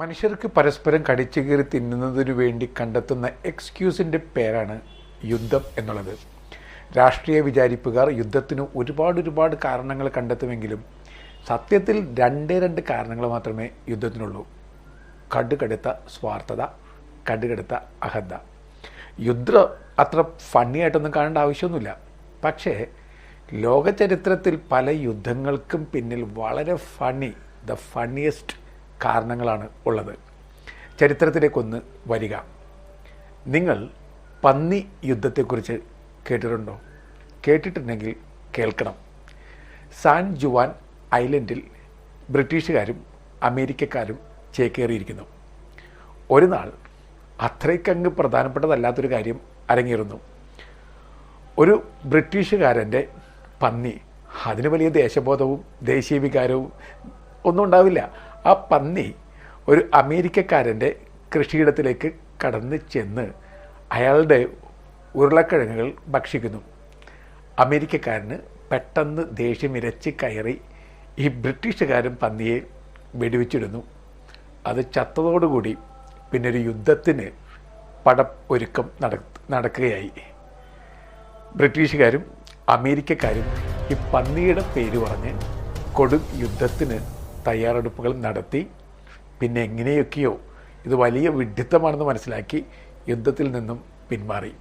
മനുഷ്യർക്ക് പരസ്പരം കടിച്ചു കീറി തിന്നുന്നതിനു വേണ്ടി കണ്ടെത്തുന്ന എക്സ്ക്യൂസിൻ്റെ പേരാണ് യുദ്ധം എന്നുള്ളത്. രാഷ്ട്രീയ വിചാരിപ്പുകാർ യുദ്ധത്തിന് ഒരുപാട് കാരണങ്ങൾ കണ്ടെത്തുമെങ്കിലും സത്യത്തിൽ രണ്ട് കാരണങ്ങൾ മാത്രമേ യുദ്ധത്തിനുള്ളൂ. കടുകടുത്ത സ്വാർത്ഥത, കടുകടുത്ത അഹന്ത. യുദ്ധം അത്ര ഫണ്ണി ആയിട്ടൊന്നും കാണേണ്ട ആവശ്യമൊന്നുമില്ല. പക്ഷേ ലോക ചരിത്രത്തിൽ പല യുദ്ധങ്ങൾക്കും പിന്നിൽ വളരെ ദ ഫണ്ണിയസ്റ്റ് കാരണങ്ങളാണ് ഉള്ളത്. ചരിത്രത്തിലേക്കൊന്ന് വരിക. നിങ്ങൾ പന്നി യുദ്ധത്തെക്കുറിച്ച് കേട്ടിട്ടുണ്ടോ? കേട്ടിട്ടുണ്ടെങ്കിൽ കേൾക്കണം. സാൻ ജുവാൻ ഐലൻഡിൽ ബ്രിട്ടീഷുകാരും അമേരിക്കക്കാരും ചേക്കേറിയിരിക്കുന്നു. ഒരു നാൾ അത്രയ്ക്കങ്ങ് പ്രധാനപ്പെട്ടതല്ലാത്തൊരു കാര്യം അരങ്ങേറുന്നു. ഒരു ബ്രിട്ടീഷുകാരൻ്റെ പന്നി, അതിന് വലിയ ദേശബോധവും ദേശീയ വികാരവും ഒന്നും ഉണ്ടാവില്ല. ആ പന്നി ഒരു അമേരിക്കക്കാരൻ്റെ കൃഷിയിടത്തിലേക്ക് കടന്ന് ചെന്ന് അയാളുടെ ഉരുളക്കിഴങ്ങുകൾ ഭക്ഷിക്കുന്നു. അമേരിക്കക്കാരന് പെട്ടെന്ന് ദേഷ്യമിരച്ച് കയറി ഈ ബ്രിട്ടീഷുകാരൻ പന്നിയെ വെടിവെച്ചിടുന്നു. അത് ചത്തതോടുകൂടി പിന്നെ ഒരു യുദ്ധത്തിന് ഒരുക്കം നടക്കുകയായി. ബ്രിട്ടീഷുകാരും അമേരിക്കക്കാരും ഈ പന്നിയുടെ പേര് പറഞ്ഞ് കൊടും യുദ്ധത്തിന് തയ്യാറെടുപ്പുകൾ നടത്തി. പിന്നെ എങ്ങനെയൊക്കെയോ ഇത് വലിയ വിഡ്ഢിത്തമാണെന്ന് മനസ്സിലാക്കി യുദ്ധത്തിൽ നിന്നും പിന്മാറി.